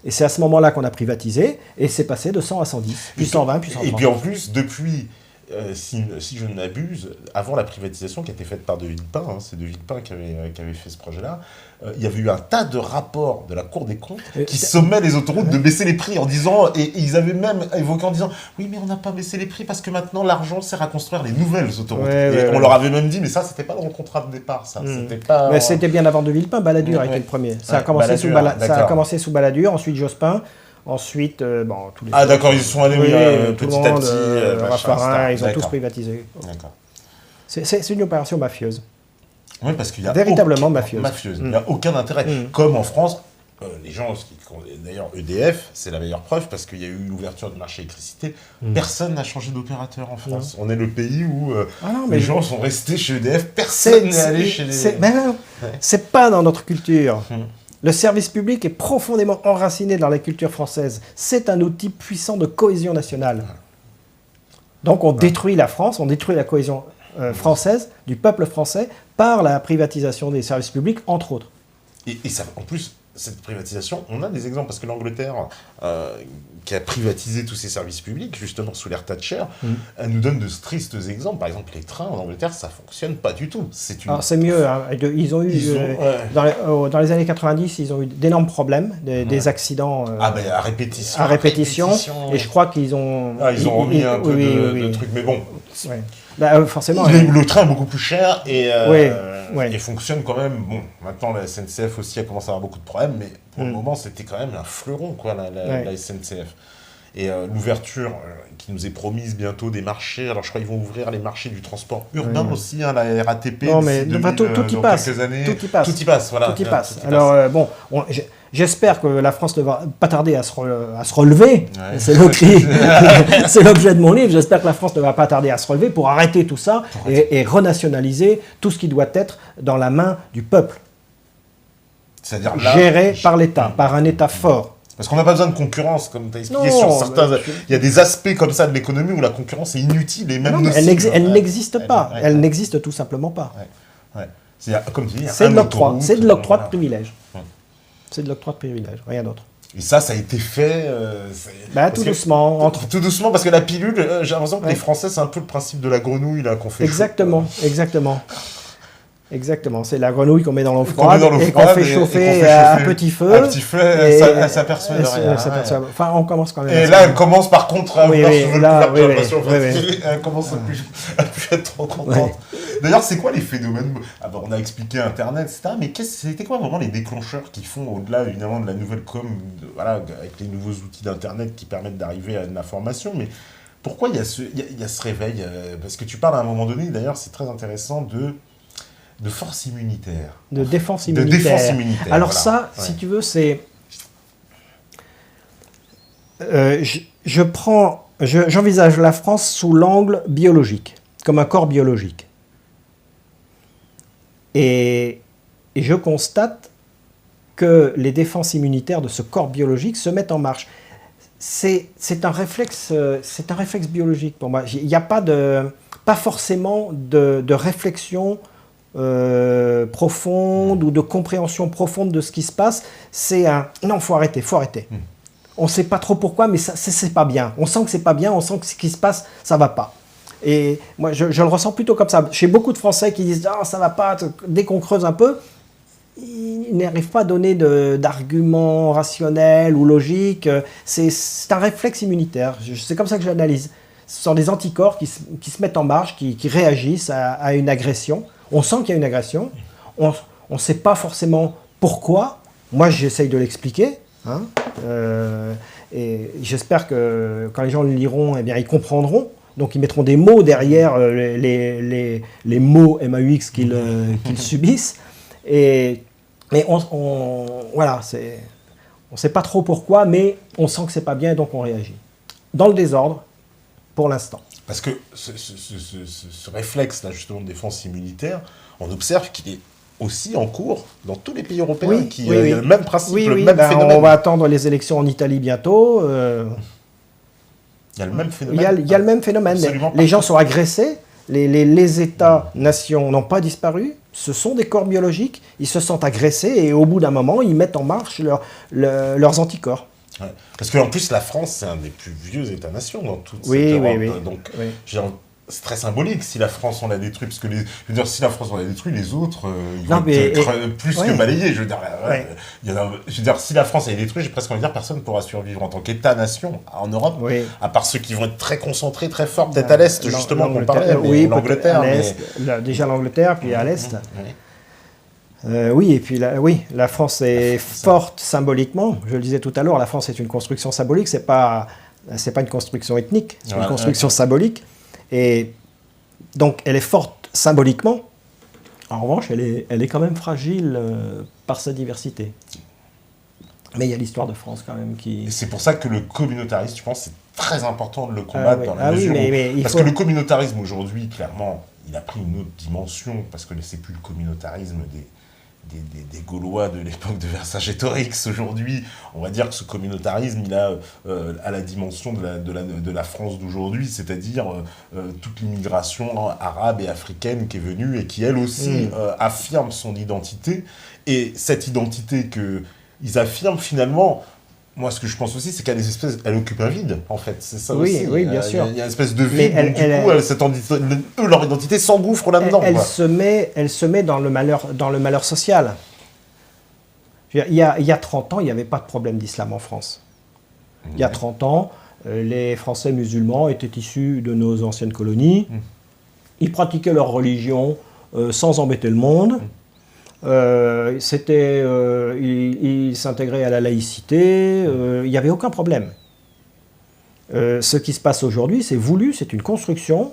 Et c'est à ce moment-là qu'on a privatisé, et c'est passé de 100 à 110, puis 120, puis 130. Et puis en plus, depuis, si je ne m'abuse, avant la privatisation qui a été faite par De Villepin, c'est De Villepin qui avait fait ce projet-là, il y avait eu un tas de rapports de la Cour des comptes qui sommaient les autoroutes de baisser les prix en disant, et ils avaient même évoqué en disant, oui mais on n'a pas baissé les prix parce que maintenant l'argent sert à construire les nouvelles autoroutes. On leur avait même dit, mais ça c'était pas dans le contrat de départ, ça. Mais c'était bien avant De Villepin, Balladur a été le premier. Ça a commencé sous Balladur, ensuite Jospin. Ensuite, tous les d'accord, ils sont allés petit à petit. Raffarin, ils ont tous privatisé. D'accord. C'est une opération mafieuse. Oui, parce qu'il y a véritablement mafieuse. Il n'y a aucun intérêt. Comme en France, les gens, d'ailleurs EDF, c'est la meilleure preuve parce qu'il y a eu l'ouverture du marché électricité. Personne n'a changé d'opérateur en France. On est le pays où les gens sont restés chez EDF. Personne n'est allé chez les. C'est pas dans notre culture. Le service public est profondément enraciné dans la culture française. C'est un outil puissant de cohésion nationale. Donc on détruit la France, on détruit la cohésion française, du peuple français, par la privatisation des services publics, entre autres. Et ça, en plus, cette privatisation, on a des exemples, parce que l'Angleterre, qui a privatisé tous ses services publics, justement sous l'ère Thatcher, elle nous donne de tristes exemples. Par exemple, les trains en Angleterre, ça ne fonctionne pas du tout. C'est mieux. Hein. Ils ont eu, dans les années 90, ils ont eu d'énormes problèmes, des accidents à répétition. À répétition. Et je crois qu'ils ont... ils ont remis un peu de trucs, mais bon... forcément. Le train est beaucoup plus cher et fonctionne quand même. Bon, maintenant la SNCF aussi a commencé à avoir beaucoup de problèmes, mais pour le moment c'était quand même un fleuron, quoi, la SNCF. Et l'ouverture qui nous est promise bientôt des marchés. Alors je crois qu'ils vont ouvrir les marchés du transport urbain aussi, la RATP. Non, mais tout y passe. Quelques années. Tout y passe. Tout y passe, voilà. Tout y passe. Alors j'espère que la France ne va pas tarder à se relever. Ouais. C'est l'objet de mon livre. J'espère que la France ne va pas tarder à se relever pour arrêter tout ça et renationaliser tout ce qui doit être dans la main du peuple. C'est-à-dire géré par l'État, par un État fort. Parce qu'on n'a pas besoin de concurrence, comme tu as expliqué sur certains... Il y a des aspects comme ça de l'économie où la concurrence est inutile et même nocive. Elle n'existe pas. Elle n'existe tout simplement pas. Comme tu dis, c'est de l'octroi de privilèges. C'est de l'octroi de privilèges, rien d'autre. Et ça a été fait... tout doucement. Tout doucement, parce que la pilule, j'ai l'impression que les Français, c'est un peu le principe de la grenouille qu'on fait Exactement, c'est la grenouille qu'on met dans l'eau froide et qu'on fait chauffer à petit feu. À petit feu, elle s'aperçoit de rien. Enfin, on commence quand même. Et là, elle commence par contre à elle commence à plus être trop contente. D'ailleurs, c'est quoi les phénomènes ? On a expliqué Internet, etc. Mais c'était quoi vraiment les déclencheurs qui font, au-delà évidemment de la nouvelle com, avec les nouveaux outils d'Internet qui permettent d'arriver à une information, mais pourquoi il y a ce réveil ? Parce que tu parles à un moment donné, d'ailleurs, c'est très intéressant de force immunitaire. De défense immunitaire. Alors ça, si tu veux, c'est... J'envisage la France sous l'angle biologique, comme un corps biologique. Et je constate que les défenses immunitaires de ce corps biologique se mettent en marche. C'est un réflexe biologique pour moi. Il n'y a pas forcément de réflexion profonde ou de compréhension profonde de ce qui se passe. Non, faut arrêter. On ne sait pas trop pourquoi, mais c'est pas bien. On sent que c'est pas bien, on sent que ce qui se passe, ça va pas. Et moi, je le ressens plutôt comme ça. Chez beaucoup de Français qui disent « Ah, ça va pas », dès qu'on creuse un peu, ils n'arrivent pas à donner d'arguments rationnels ou logiques. C'est un réflexe immunitaire. C'est comme ça que je l'analyse. Ce sont des anticorps qui se mettent en marche, qui réagissent à une agression. On sent qu'il y a une agression. On ne sait pas forcément pourquoi. Moi, j'essaye de l'expliquer. Et j'espère que quand les gens le liront, eh bien, ils comprendront. Donc, ils mettront des mots derrière les mots MAUX qu'ils subissent. Mais voilà, on ne sait pas trop pourquoi, mais on sent que c'est pas bien et donc on réagit. Dans le désordre, pour l'instant. Parce que ce réflexe-là, justement, de défense immunitaire, on observe qu'il est aussi en cours dans tous les pays européens. Il y a le même principe, le même phénomène. On va attendre les élections en Italie bientôt. Il y a le même phénomène. Il y a le même phénomène. Les gens sont agressés, les États-nations n'ont pas disparu, ce sont des corps biologiques, ils se sentent agressés et au bout d'un moment, ils mettent en marche leurs anticorps. Ouais. Parce qu'en plus, la France, c'est un des plus vieux États-nations dans toute cette oui, Europe. oui. Donc, c'est très symbolique si la France, on l'a détruit. Parce que, je veux dire, si la France, on l'a détruit, les autres, ils vont être plus que balayés. Je veux dire, si la France est détruite, j'ai presque envie de dire, personne ne pourra survivre en tant qu'État-nation en Europe, à part ceux qui vont être très concentrés, très forts, peut-être à l'Est, justement, qu'on parlait. Oui, l'Angleterre. Déjà l'Angleterre, puis à l'Est. Oui, et puis la France est forte symboliquement. Je le disais tout à l'heure, la France est une construction symbolique, c'est pas une construction ethnique, c'est une construction symbolique. Et donc, elle est forte symboliquement. En revanche, elle est quand même fragile par sa diversité. Mais il y a l'histoire de France quand même qui... Et c'est pour ça que le communautarisme, je pense, c'est très important de le combattre dans la mesure où... Parce que le communautarisme, aujourd'hui, clairement, il a pris une autre dimension, parce que c'est plus le communautarisme des Gaulois de l'époque de Vercingétorix. Aujourd'hui, on va dire que ce communautarisme, il a la dimension de la France d'aujourd'hui, c'est-à-dire toute l'immigration arabe et africaine qui est venue et qui, elle aussi, affirme son identité. Et cette identité qu'ils affirment, finalement... Moi, ce que je pense aussi, c'est qu'elle occupe un vide, en fait. C'est ça aussi. Oui, bien sûr. Il y a une espèce de vide, leur identité s'engouffre là-dedans. Elle se met dans le malheur social. Il y a 30 ans, il n'y avait pas de problème d'islam en France. Il y a 30 ans, les Français musulmans étaient issus de nos anciennes colonies. Ils pratiquaient leur religion sans embêter le monde. Il s'intégrait à la laïcité, il n'y avait aucun problème. Ce qui se passe aujourd'hui, c'est voulu, c'est une construction.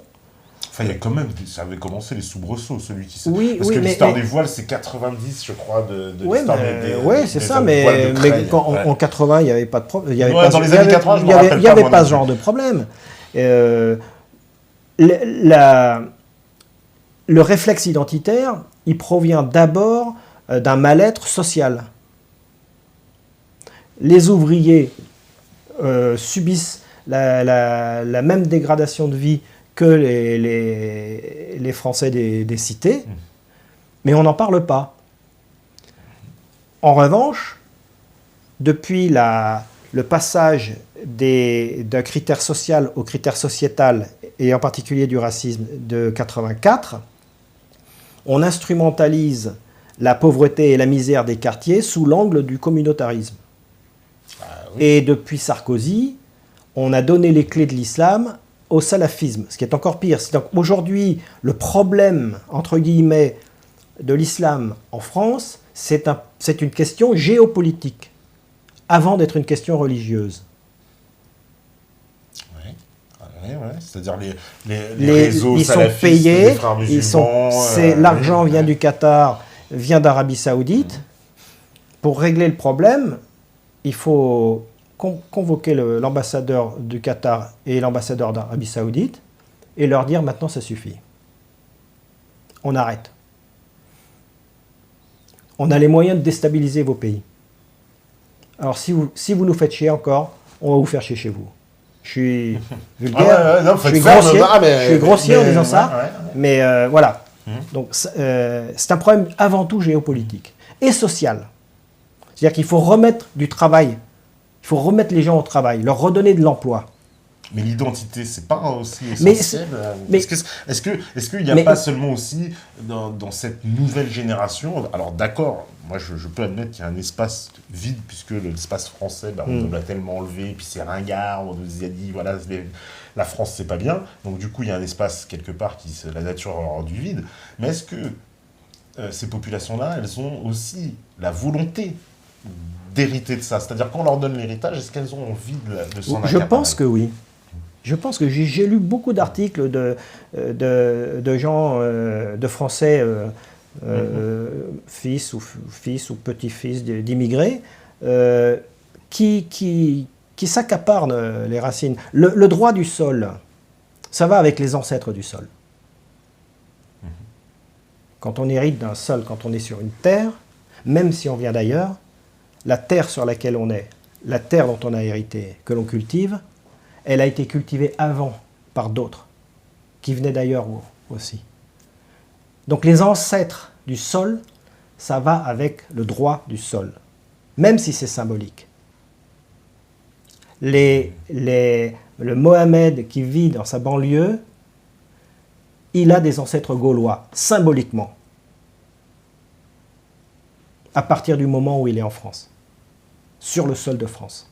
Enfin, il y a quand même, ça avait commencé les soubresauts, celui qui... Parce que l'histoire des voiles, c'est 90, je crois, de l'histoire des oui, c'est ça, mais en 80, il n'y avait pas de problème. Dans les années 80, je me rappelle pas. Il n'y avait pas ce genre de problème. Le réflexe identitaire, il provient d'abord d'un mal-être social. Les ouvriers subissent la même dégradation de vie que les Français des cités, mais on n'en parle pas. En revanche, depuis le passage d'un critère social au critère sociétal, et en particulier du racisme de 84, on instrumentalise la pauvreté et la misère des quartiers sous l'angle du communautarisme. Et depuis Sarkozy, on a donné les clés de l'islam au salafisme, ce qui est encore pire. Donc aujourd'hui, le problème, entre guillemets, de l'islam en France, c'est une question géopolitique, avant d'être une question religieuse. C'est-à-dire les réseaux ils sont payés, les frères musulmans, l'argent vient du Qatar, vient d'Arabie Saoudite. Pour régler le problème, il faut convoquer l'ambassadeur du Qatar et l'ambassadeur d'Arabie Saoudite et leur dire maintenant ça suffit. On arrête. On a les moyens de déstabiliser vos pays. Alors si vous nous faites chier encore, on va vous faire chier chez vous. Je suis vulgaire, je suis grossier en disant ça, mais voilà. Donc c'est un problème avant tout géopolitique et social. C'est-à-dire qu'il faut remettre du travail, il faut remettre les gens au travail, leur redonner de l'emploi. Mais l'identité, c'est pas aussi essentiel. Est-ce qu'il n'y a pas seulement aussi dans cette nouvelle génération, alors d'accord, moi je peux admettre qu'il y a un espace vide, puisque l'espace français, on nous l'a tellement enlevé, puis c'est ringard, on nous a dit, voilà, la France c'est pas bien, donc du coup il y a un espace quelque part qui la nature a rendu vide, mais est-ce que ces populations-là, elles ont aussi la volonté d'hériter de ça? C'est-à-dire qu'on leur donne l'héritage, est-ce qu'elles ont envie de s'en accaparer? Je pense que oui. Je pense que j'ai lu beaucoup d'articles de gens, de Français, fils ou petits-fils d'immigrés, qui s'accaparent les racines. Le droit du sol, ça va avec les ancêtres du sol. Quand on hérite d'un sol, quand on est sur une terre, même si on vient d'ailleurs, la terre sur laquelle on est, la terre dont on a hérité, que l'on cultive, elle a été cultivée avant par d'autres, qui venaient d'ailleurs aussi. Donc les ancêtres du sol, ça va avec le droit du sol, même si c'est symbolique. Le Mohamed qui vit dans sa banlieue, il a des ancêtres gaulois, symboliquement, à partir du moment où il est en France, sur le sol de France.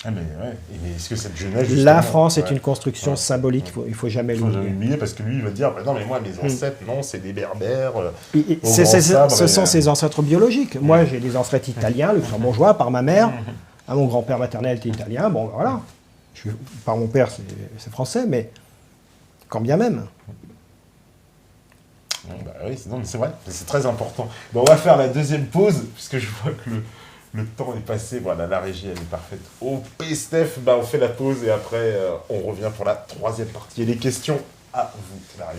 Ah mais ouais, et est-ce que cette jeunesse... La France est une construction symbolique, il ne faut jamais l'oublier. Parce que lui, il va dire, bah non mais moi, mes ancêtres, non, c'est des berbères. Ce sont ses ancêtres biologiques. Moi, j'ai des ancêtres italiens, luxembourgeois, par ma mère. Mon grand-père maternel était italien, bon voilà. Par mon père, c'est français, mais quand bien même. Bah oui, c'est vrai, c'est très important. Bon, on va faire la deuxième pause, puisque je vois que le temps est passé. Voilà, la régie, elle est parfaite. Ok, Steph, bah, on fait la pause et après, on revient pour la troisième partie. Et les questions à vous, la régie.